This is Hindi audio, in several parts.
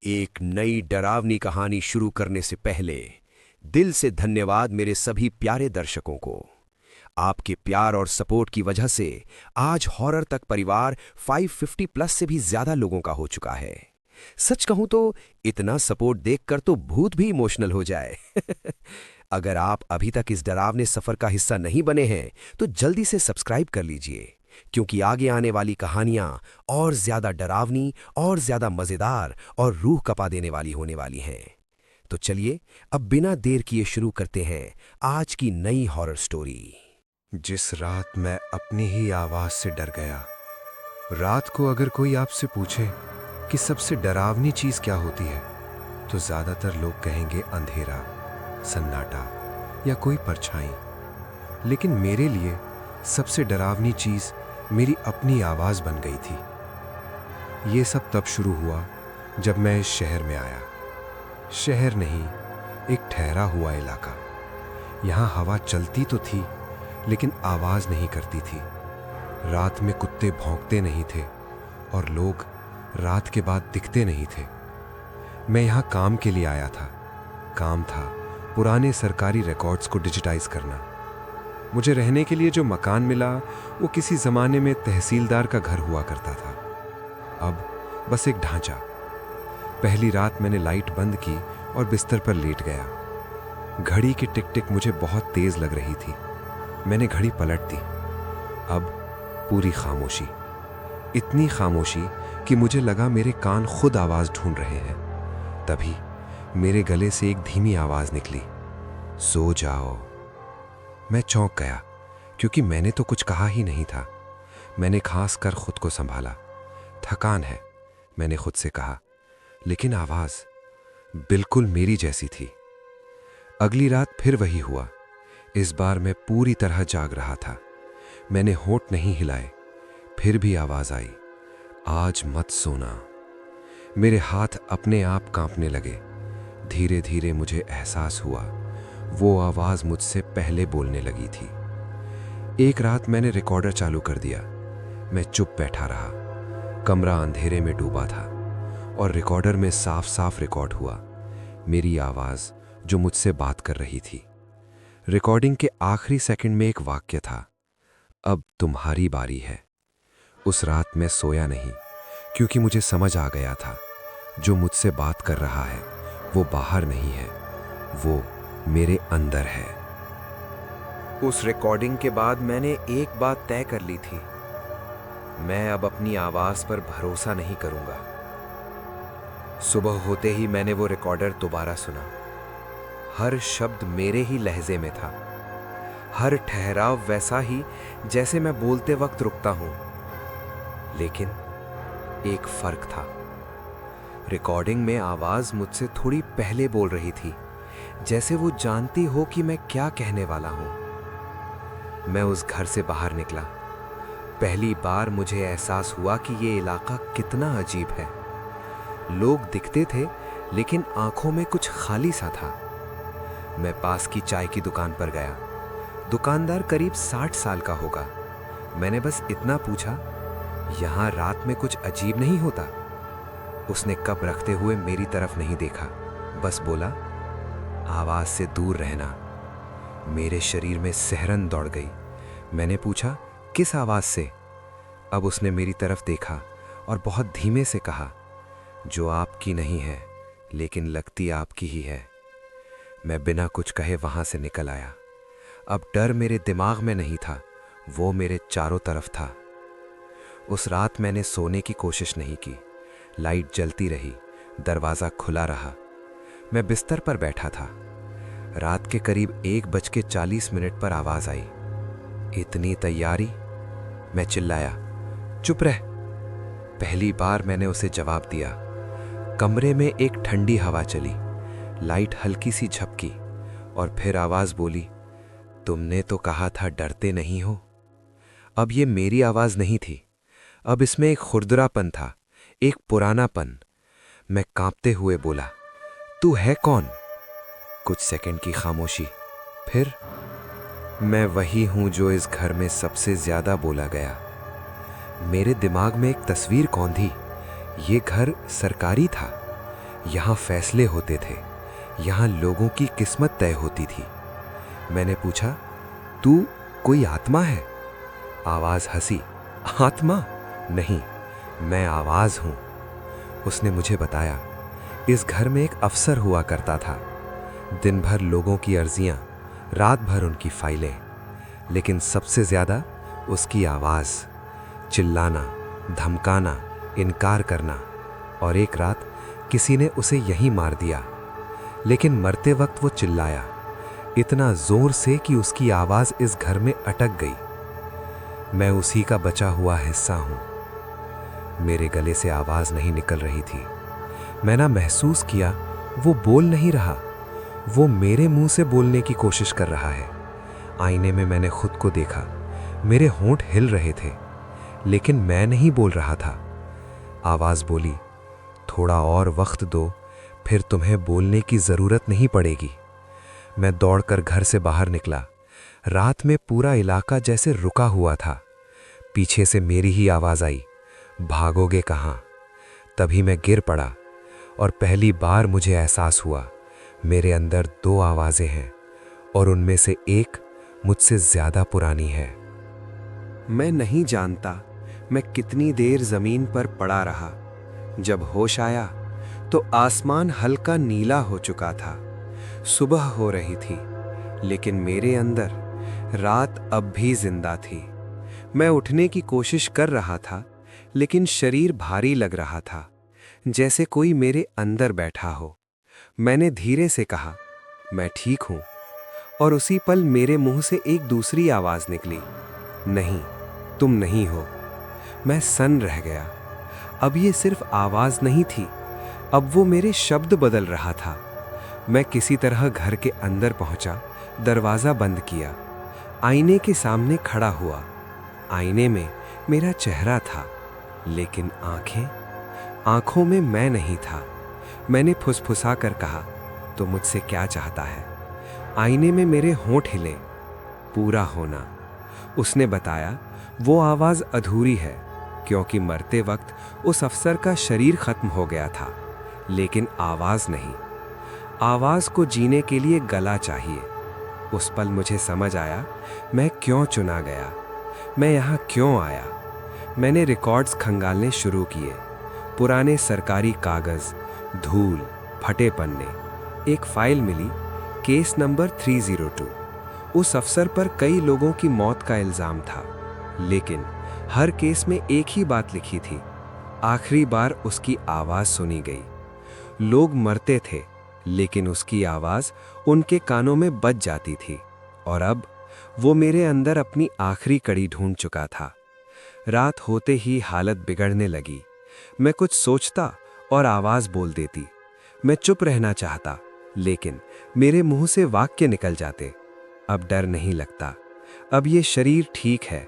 एक नई डरावनी कहानी शुरू करने से पहले दिल से धन्यवाद मेरे सभी प्यारे दर्शकों को। आपके प्यार और सपोर्ट की वजह से आज हॉरर तक परिवार 550 प्लस से भी ज्यादा लोगों का हो चुका है। सच कहूं तो इतना सपोर्ट देखकर तो भूत भी इमोशनल हो जाए। अगर आप अभी तक इस डरावने सफर का हिस्सा नहीं बने हैं तो जल्दी से सब्सक्राइब कर लीजिए, क्योंकि आगे आने वाली कहानियां और ज्यादा डरावनी और ज्यादा मजेदार और रूह कपा देने वाली होने वाली हैं। तो चलिए अब बिना देर किए शुरू करते हैं आज की नई हॉरर स्टोरी। जिस रात मैं अपनी ही आवाज से डर गया। रात को अगर कोई आपसे पूछे कि सबसे डरावनी चीज क्या होती है, तो ज्यादातर लोग कहेंगे अंधेरा, सन्नाटा या कोई परछाई। लेकिन मेरे लिए सबसे डरावनी चीज मेरी अपनी आवाज बन गई थी। ये सब तब शुरू हुआ जब मैं इस शहर में आया। शहर नहीं, एक ठहरा हुआ इलाका। यहाँ हवा चलती तो थी लेकिन आवाज नहीं करती थी। रात में कुत्ते भौंकते नहीं थे और लोग रात के बाद दिखते नहीं थे। मैं यहाँ काम के लिए आया था। काम था पुराने सरकारी रिकॉर्ड्स को डिजिटाइज करना। मुझे रहने के लिए जो मकान मिला वो किसी जमाने में तहसीलदार का घर हुआ करता था। अब बस एक ढांचा। पहली रात मैंने लाइट बंद की और बिस्तर पर लेट गया। घड़ी की टिक टिक मुझे बहुत तेज लग रही थी। मैंने घड़ी पलट दी। अब पूरी खामोशी, इतनी खामोशी कि मुझे लगा मेरे कान खुद आवाज ढूंढ रहे हैं। तभी मेरे गले से एक धीमी आवाज निकली, सो जाओ। मैं चौंक गया, क्योंकि मैंने तो कुछ कहा ही नहीं था। मैंने खास कर खुद को संभाला। थकान है, मैंने खुद से कहा, लेकिन आवाज बिल्कुल मेरी जैसी थी। अगली रात फिर वही हुआ। इस बार मैं पूरी तरह जाग रहा था। मैंने होंठ नहीं हिलाए, फिर भी आवाज आई, आज मत सोना। मेरे हाथ अपने आप कांपने लगे। धीरे धीरे मुझे एहसास हुआ वो आवाज मुझसे पहले बोलने लगी थी। एक रात मैंने रिकॉर्डर चालू कर दिया। मैं चुप बैठा रहा। कमरा अंधेरे में डूबा था और रिकॉर्डर में साफ साफ रिकॉर्ड हुआ मेरी आवाज जो मुझसे बात कर रही थी। रिकॉर्डिंग के आखिरी सेकंड में एक वाक्य था, अब तुम्हारी बारी है। उस रात मैं सोया नहीं, क्योंकि मुझे समझ आ गया था जो मुझसे बात कर रहा है वो बाहर नहीं है, वो मेरे अंदर है। उस रिकॉर्डिंग के बाद मैंने एक बात तय कर ली थी, मैं अब अपनी आवाज पर भरोसा नहीं करूंगा। सुबह होते ही मैंने वो रिकॉर्डर दोबारा सुना। हर शब्द मेरे ही लहजे में था, हर ठहराव वैसा ही जैसे मैं बोलते वक्त रुकता हूं। लेकिन एक फर्क था। रिकॉर्डिंग में आवाज मुझसे थोड़ी पहले बोल रही थी, जैसे वो जानती हो कि मैं क्या कहने वाला हूं। मैं उस घर से बाहर निकला। पहली बार मुझे एहसास हुआ कि ये इलाका कितना अजीब है। लोग दिखते थे लेकिन आंखों में कुछ खाली सा था। मैं पास की चाय की दुकान पर गया। दुकानदार करीब 60 साल का होगा। मैंने बस इतना पूछा, यहां रात में कुछ अजीब नहीं होता? उसने कप रखते हुए मेरी तरफ नहीं देखा, बस बोला, आवाज से दूर रहना। मेरे शरीर में सिहरन दौड़ गई। मैंने पूछा, किस आवाज से? अब उसने मेरी तरफ देखा और बहुत धीमे से कहा, जो आपकी नहीं है लेकिन लगती आपकी ही है। मैं बिना कुछ कहे वहां से निकल आया। अब डर मेरे दिमाग में नहीं था, वो मेरे चारों तरफ था। उस रात मैंने सोने की कोशिश नहीं की। लाइट जलती रही, दरवाजा खुला रहा। मैं बिस्तर पर बैठा था। रात के करीब 1:40 पर आवाज आई, इतनी तैयारी? मैं चिल्लाया, चुप रह। पहली बार मैंने उसे जवाब दिया। कमरे में एक ठंडी हवा चली, लाइट हल्की सी झपकी और फिर आवाज बोली, तुमने तो कहा था डरते नहीं हो। अब ये मेरी आवाज नहीं थी, अब इसमें एक खुरदरापन था, एक पुरानापन। मैं कांपते हुए बोला, तू है कौन? कुछ सेकंड की खामोशी, फिर, मैं वही हूं जो इस घर में सबसे ज्यादा बोला गया। मेरे दिमाग में एक तस्वीर कौंधी। ये घर सरकारी था, यहाँ फैसले होते थे, यहाँ लोगों की किस्मत तय होती थी। मैंने पूछा, तू कोई आत्मा है? आवाज हंसी, आत्मा नहीं, मैं आवाज हूं। उसने मुझे बताया, इस घर में एक अफसर हुआ करता था। दिन भर लोगों की अर्जियां, रात भर उनकी फाइलें, लेकिन सबसे ज्यादा उसकी आवाज, चिल्लाना, धमकाना, इनकार करना। और एक रात किसी ने उसे यहीं मार दिया, लेकिन मरते वक्त वो चिल्लाया इतना जोर से कि उसकी आवाज इस घर में अटक गई। मैं उसी का बचा हुआ हिस्सा हूं। मेरे गले से आवाज नहीं निकल रही थी। मैंने महसूस किया वो बोल नहीं रहा, वो मेरे मुंह से बोलने की कोशिश कर रहा है। आईने में मैंने खुद को देखा, मेरे होंठ हिल रहे थे, लेकिन मैं नहीं बोल रहा था। आवाज बोली, थोड़ा और वक्त दो, फिर तुम्हें बोलने की जरूरत नहीं पड़ेगी। मैं दौड़कर घर से बाहर निकला। रात में पूरा इलाका जैसे रुका हुआ था। पीछे से मेरी ही आवाज आई, भागोगे कहां? तभी मैं गिर पड़ा और पहली बार मुझे एहसास हुआ मेरे अंदर दो आवाजें हैं और उनमें से एक मुझसे ज्यादा पुरानी है। मैं नहीं जानता मैं कितनी देर जमीन पर पड़ा रहा। जब होश आया तो आसमान हल्का नीला हो चुका था। सुबह हो रही थी, लेकिन मेरे अंदर रात अब भी जिंदा थी। मैं उठने की कोशिश कर रहा था, लेकिन शरीर भारी लग रहा था, जैसे कोई मेरे अंदर बैठा हो। मैंने धीरे से कहा, मैं ठीक हूं। और उसी पल मेरे मुंह से एक दूसरी आवाज निकली, नहीं, तुम नहीं हो। मैं सन्न रह गया। अब ये सिर्फ आवाज नहीं थी, अब वो मेरे शब्द बदल रहा था। मैं किसी तरह घर के अंदर पहुंचा, दरवाजा बंद किया, आईने के सामने खड़ा हुआ। आईने में मेरा चेहरा था, लेकिन आंखों में मैं नहीं था। मैंने फुसफुसा कर कहा, तो मुझसे क्या चाहता है? आईने में मेरे होंठ हिले, पूरा होना। उसने बताया, वो आवाज अधूरी है क्योंकि मरते वक्त उस अफसर का शरीर खत्म हो गया था, लेकिन आवाज नहीं। आवाज को जीने के लिए गला चाहिए। उस पल मुझे समझ आया मैं क्यों चुना गया, मैं यहाँ क्यों आया। मैंने रिकॉर्ड्स खंगालने शुरू किए, पुराने सरकारी कागज, धूल, फटे पन्ने। एक फाइल मिली, केस नंबर 302। उस अफसर पर कई लोगों की मौत का इल्जाम था, लेकिन हर केस में एक ही बात लिखी थी, आखिरी बार उसकी आवाज सुनी गई। लोग मरते थे, लेकिन उसकी आवाज उनके कानों में बज जाती थी। और अब वो मेरे अंदर अपनी आखिरी कड़ी ढूंढ चुका था। रात होते ही हालत बिगड़ने लगी। मैं कुछ सोचता और आवाज बोल देती। मैं चुप रहना चाहता, लेकिन मेरे मुंह से वाक्य निकल जाते। अब डर नहीं लगता, अब ये शरीर ठीक है,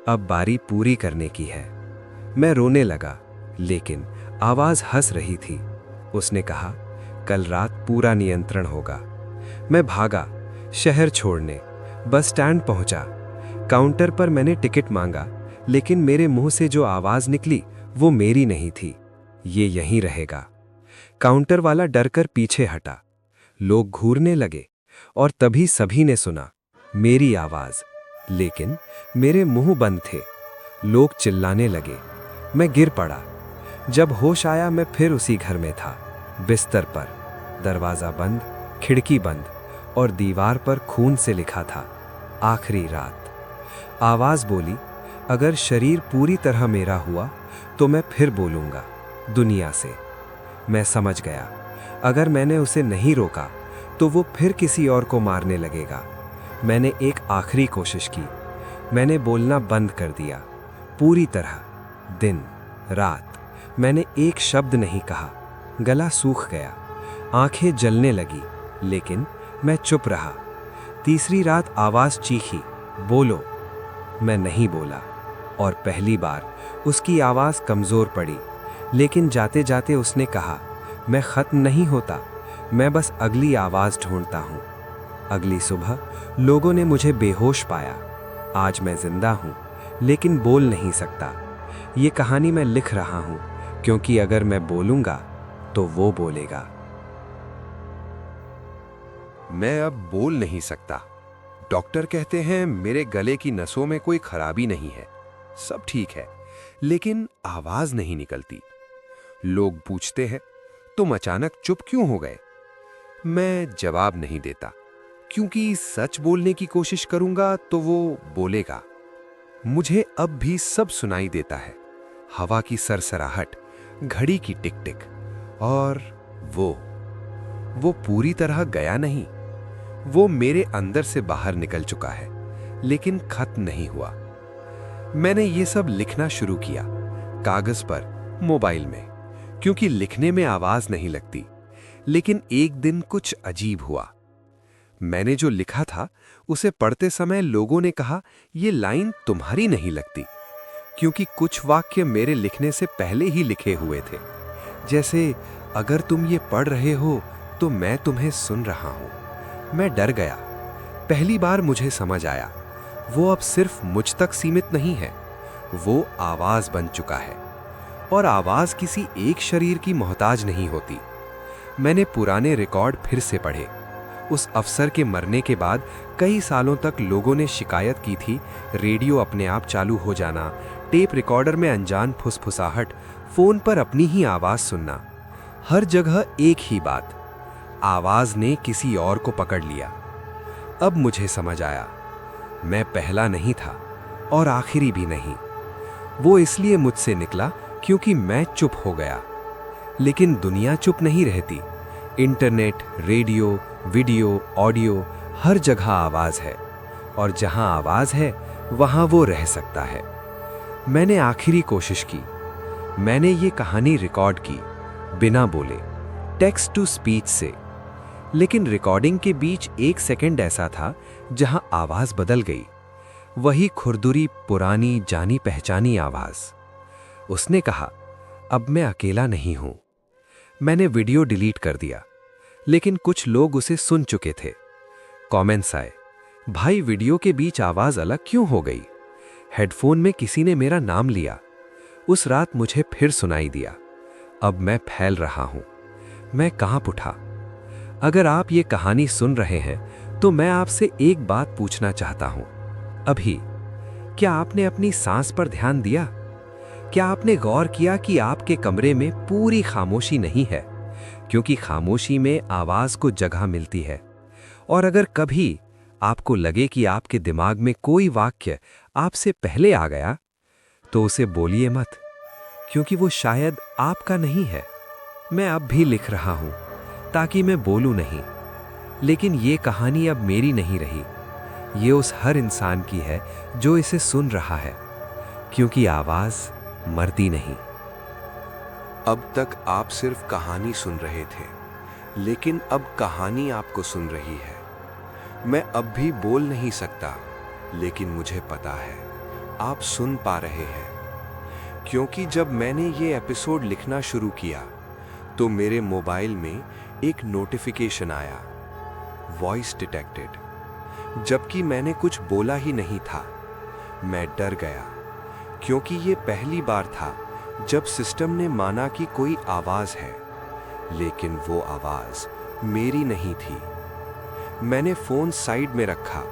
अब बारी पूरी करने की है। मैं रोने लगा, लेकिन आवाज हंस रही थी। उसने कहा, कल रात पूरा नियंत्रण होगा। मैं भागा, शहर छोड़ने, बस स्टैंड पहुंचा। काउंटर पर मैंने टिकट मांगा, लेकिन मेरे मुंह से जो आवाज निकली वो मेरी नहीं थी, ये यहीं रहेगा। काउंटर वाला डरकर पीछे हटा। लोग घूरने लगे और तभी सभी ने सुना मेरी आवाज, लेकिन मेरे मुंह बंद थे। लोग चिल्लाने लगे। मैं गिर पड़ा। जब होश आया मैं फिर उसी घर में था, बिस्तर पर, दरवाजा बंद, खिड़की बंद और दीवार पर खून से लिखा था, आखिरी रात। आवाज बोली, अगर शरीर पूरी तरह मेरा हुआ तो मैं फिर बोलूंगा दुनिया से। मैं समझ गया, अगर मैंने उसे नहीं रोका तो वो फिर किसी और को मारने लगेगा। मैंने एक आखिरी कोशिश की। मैंने बोलना बंद कर दिया, पूरी तरह, दिन रात। मैंने एक शब्द नहीं कहा। गला सूख गया, आंखें जलने लगी, लेकिन मैं चुप रहा। तीसरी रात आवाज चीखी, बोलो। मैं नहीं बोला और पहली बार उसकी आवाज कमजोर पड़ी, लेकिन जाते जाते उसने कहा, मैं खत्म नहीं होता, मैं बस अगली आवाज ढूंढता हूं। अगली सुबह लोगों ने मुझे बेहोश पाया। आज मैं जिंदा हूं, लेकिन बोल नहीं सकता। ये कहानी मैं लिख रहा हूं, क्योंकि अगर मैं बोलूंगा तो वो बोलेगा, मैं अब बोल नहीं सकता। डॉक्टर कहते हैं मेरे गले की नसों में कोई खराबी नहीं है, सब ठीक है, लेकिन आवाज नहीं निकलती। लोग पूछते हैं, तुम अचानक चुप क्यों हो गए? मैं जवाब नहीं देता, क्योंकि सच बोलने की कोशिश करूंगा तो वो बोलेगा। मुझे अब भी सब सुनाई देता है, हवा की सरसराहट, घड़ी की टिक टिक, और वो पूरी तरह गया नहीं। वो मेरे अंदर से बाहर निकल चुका है, लेकिन खत्म नहीं हुआ। मैंने ये सब लिखना शुरू किया, कागज पर, मोबाइल में, क्योंकि लिखने में आवाज नहीं लगती। लेकिन एक दिन कुछ अजीब हुआ। मैंने जो लिखा था उसे पढ़ते समय लोगों ने कहा, ये लाइन तुम्हारी नहीं लगती, क्योंकि कुछ वाक्य मेरे लिखने से पहले ही लिखे हुए थे। जैसे, अगर तुम ये पढ़ रहे हो तो मैं तुम्हें सुन रहा हूं। मैं डर गया। पहली बार मुझे समझ आया, वो अब सिर्फ मुझ तक सीमित नहीं है, वो आवाज बन चुका है। और आवाज किसी एक शरीर की मोहताज नहीं होती। मैंने पुराने रिकॉर्ड फिर से पढ़े। उस अफसर के मरने के बाद कई सालों तक लोगों ने शिकायत की थी, रेडियो अपने आप चालू हो जाना, टेप रिकॉर्डर में अनजान फुसफुसाहट, फोन पर अपनी ही आवाज सुनना। हर जगह एक ही बात, आवाज ने किसी और को पकड़ लिया। अब मुझे समझ आया, मैं पहला नहीं था और आखिरी भी नहीं। वो इसलिए मुझसे निकला क्योंकि मैं चुप हो गया। लेकिन दुनिया चुप नहीं रहती। इंटरनेट, रेडियो, वीडियो, ऑडियो, हर जगह आवाज है, और जहां आवाज है वहां वो रह सकता है। मैंने आखिरी कोशिश की। मैंने ये कहानी रिकॉर्ड की, बिना बोले, टेक्स्ट टू स्पीच से। लेकिन रिकॉर्डिंग के बीच एक सेकंड ऐसा था जहां आवाज बदल गई। वही खुरदुरी, पुरानी जानी पहचानी आवाज। उसने कहा, अब मैं अकेला नहीं हूं। मैंने वीडियो डिलीट कर दिया, लेकिन कुछ लोग उसे सुन चुके थे। कमेंट्स आए, भाई वीडियो के बीच आवाज अलग क्यों हो गई? हेडफोन में किसी ने मेरा नाम लिया। उस रात मुझे फिर सुनाई दिया। अब मैं फैल रहा हूं। मैं कांप उठा। अगर आप ये कहानी सुन रहे हैं तो मैं आपसे एक बात पूछना चाहता हूं। अभी क्या आपने अपनी सांस पर ध्यान दिया? क्या आपने गौर किया कि आपके कमरे में पूरी खामोशी नहीं है? क्योंकि खामोशी में आवाज को जगह मिलती है। और अगर कभी आपको लगे कि आपके दिमाग में कोई वाक्य आपसे पहले आ गया, तो उसे बोलिए मत, क्योंकि वो शायद आपका नहीं है। मैं अब भी लिख रहा हूं ताकि मैं बोलूं नहीं, लेकिन ये कहानी अब मेरी नहीं रही। ये उस हर इंसान की है जो इसे सुन रहा है, क्योंकि आवाज मरती नहीं। अब तक आप सिर्फ कहानी सुन रहे थे, लेकिन अब कहानी आपको सुन रही है। मैं अब भी बोल नहीं सकता, लेकिन मुझे पता है आप सुन पा रहे हैं। क्योंकि जब मैंने ये एपिसोड लिखना शुरू किया तो मेरे मोबाइल में एक नोटिफिकेशन आया, वॉइस डिटेक्टेड। जबकि मैंने कुछ बोला ही नहीं था। मैं डर गया, क्योंकि ये पहली बार था जब सिस्टम ने माना कि कोई आवाज है, लेकिन वो आवाज मेरी नहीं थी। मैंने फोन साइड में रखा,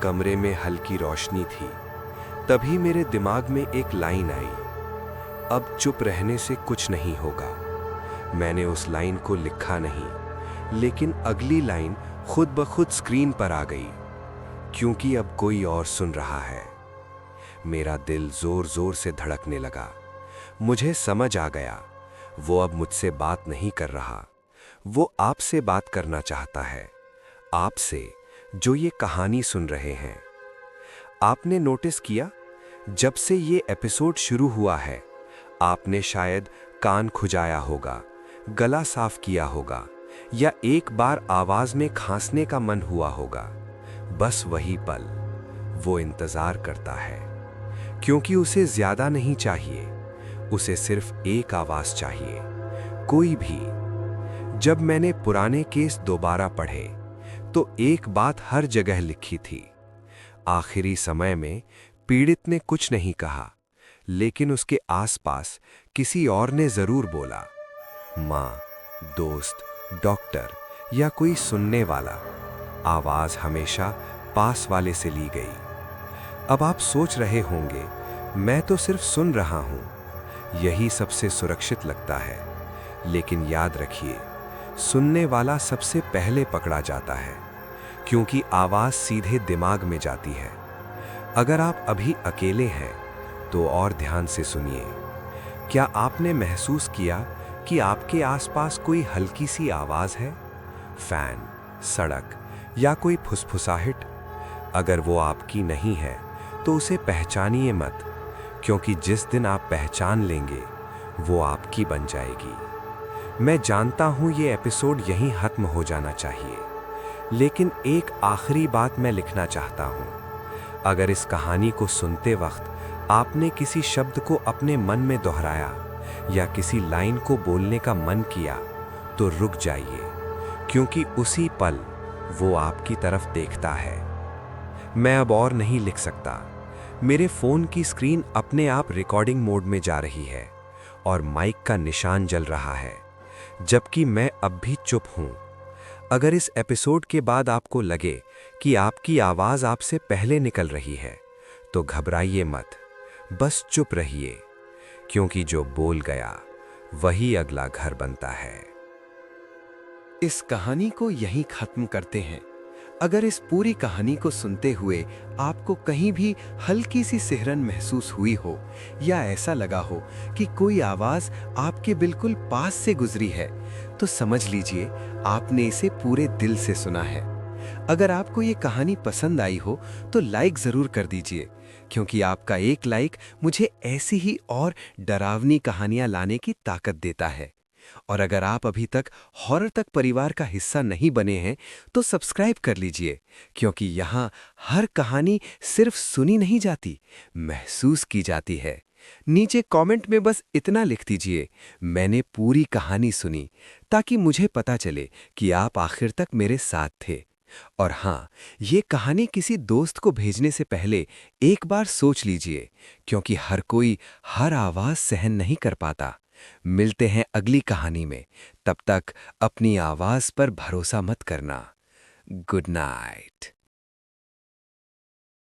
कमरे में हल्की रोशनी थी। तभी मेरे दिमाग में एक लाइन आई, अब चुप रहने से कुछ नहीं होगा। मैंने उस लाइन को लिखा नहीं, लेकिन अगली लाइन खुद ब खुद स्क्रीन पर आ गई, क्योंकि अब कोई और सुन रहा है। मेरा दिल जोर जोर से धड़कने लगा। मुझे समझ आ गया, वो अब मुझसे बात नहीं कर रहा, वो आपसे बात करना चाहता है। आपसे जो ये कहानी सुन रहे हैं। आपने नोटिस किया, जब से ये एपिसोड शुरू हुआ है, आपने शायद कान खुजाया होगा, गला साफ किया होगा, या एक बार आवाज में खांसने का मन हुआ होगा। बस वही पल वो इंतजार करता है, क्योंकि उसे ज्यादा नहीं चाहिए, उसे सिर्फ एक आवाज चाहिए, कोई भी। जब मैंने पुराने केस दोबारा पढ़े तो एक बात हर जगह लिखी थी। आखिरी समय में पीड़ित ने कुछ नहीं कहा, लेकिन उसके आसपास किसी और ने जरूर बोला, माँ, दोस्त, डॉक्टर या कोई सुनने वाला। आवाज हमेशा पास वाले से ली गई। अब आप सोच रहे होंगे, मैं तो सिर्फ सुन रहा हूं। यही सबसे सुरक्षित लगता है। लेकिन याद रखिए, सुनने वाला सबसे पहले पकड़ा जाता है, क्योंकि आवाज सीधे दिमाग में जाती है। अगर आप अभी अकेले हैं तो और ध्यान से सुनिए। क्या आपने महसूस किया कि आपके आसपास कोई हल्की सी आवाज है? फैन, सड़क या कोई फुसफुसाहट? अगर वो आपकी नहीं है तो उसे पहचानिए मत, क्योंकि जिस दिन आप पहचान लेंगे वो आपकी बन जाएगी। मैं जानता हूं ये एपिसोड यहीं खत्म हो जाना चाहिए, लेकिन एक आखिरी बात मैं लिखना चाहता हूं। अगर इस कहानी को सुनते वक्त आपने किसी शब्द को अपने मन में दोहराया या किसी लाइन को बोलने का मन किया, तो रुक जाइए, क्योंकि उसी पल वो आपकी तरफ देखता है। मैं अब और नहीं लिख सकता। मेरे फोन की स्क्रीन अपने आप रिकॉर्डिंग मोड में जा रही है और माइक का निशान जल रहा है, जबकि मैं अब भी चुप हूं। अगर इस एपिसोड के बाद आपको लगे कि आपकी आवाज आपसे पहले निकल रही है, तो घबराइए मत, बस चुप रहिए, क्योंकि जो बोल गया वही अगला घर बनता है। इस कहानी को यहीं खत्म करते हैं। अगर इस पूरी कहानी को सुनते हुए आपको कहीं भी हल्की सी सिहरन महसूस हुई हो या ऐसा लगा हो कि कोई आवाज आपके बिल्कुल पास से गुजरी है, तो समझ लीजिए आपने इसे पूरे दिल से सुना है। अगर आपको ये कहानी पसंद आई हो तो लाइक जरूर कर दीजिए, क्योंकि आपका एक लाइक मुझे ऐसी ही और डरावनी कहानियां लाने की ताकत देता है। और अगर आप अभी तक हॉरर तक परिवार का हिस्सा नहीं बने हैं तो सब्सक्राइब कर लीजिए, क्योंकि यहाँ हर कहानी सिर्फ सुनी नहीं जाती, महसूस की जाती है। नीचे कमेंट में बस इतना लिख दीजिए, मैंने पूरी कहानी सुनी, ताकि मुझे पता चले कि आप आखिर तक मेरे साथ थे। और हाँ, ये कहानी किसी दोस्त को भेजने से पहले एक बार सोच लीजिए, क्योंकि हर कोई हर आवाज सहन नहीं कर पाता। मिलते हैं अगली कहानी में। तब तक अपनी आवाज पर भरोसा मत करना। Good night.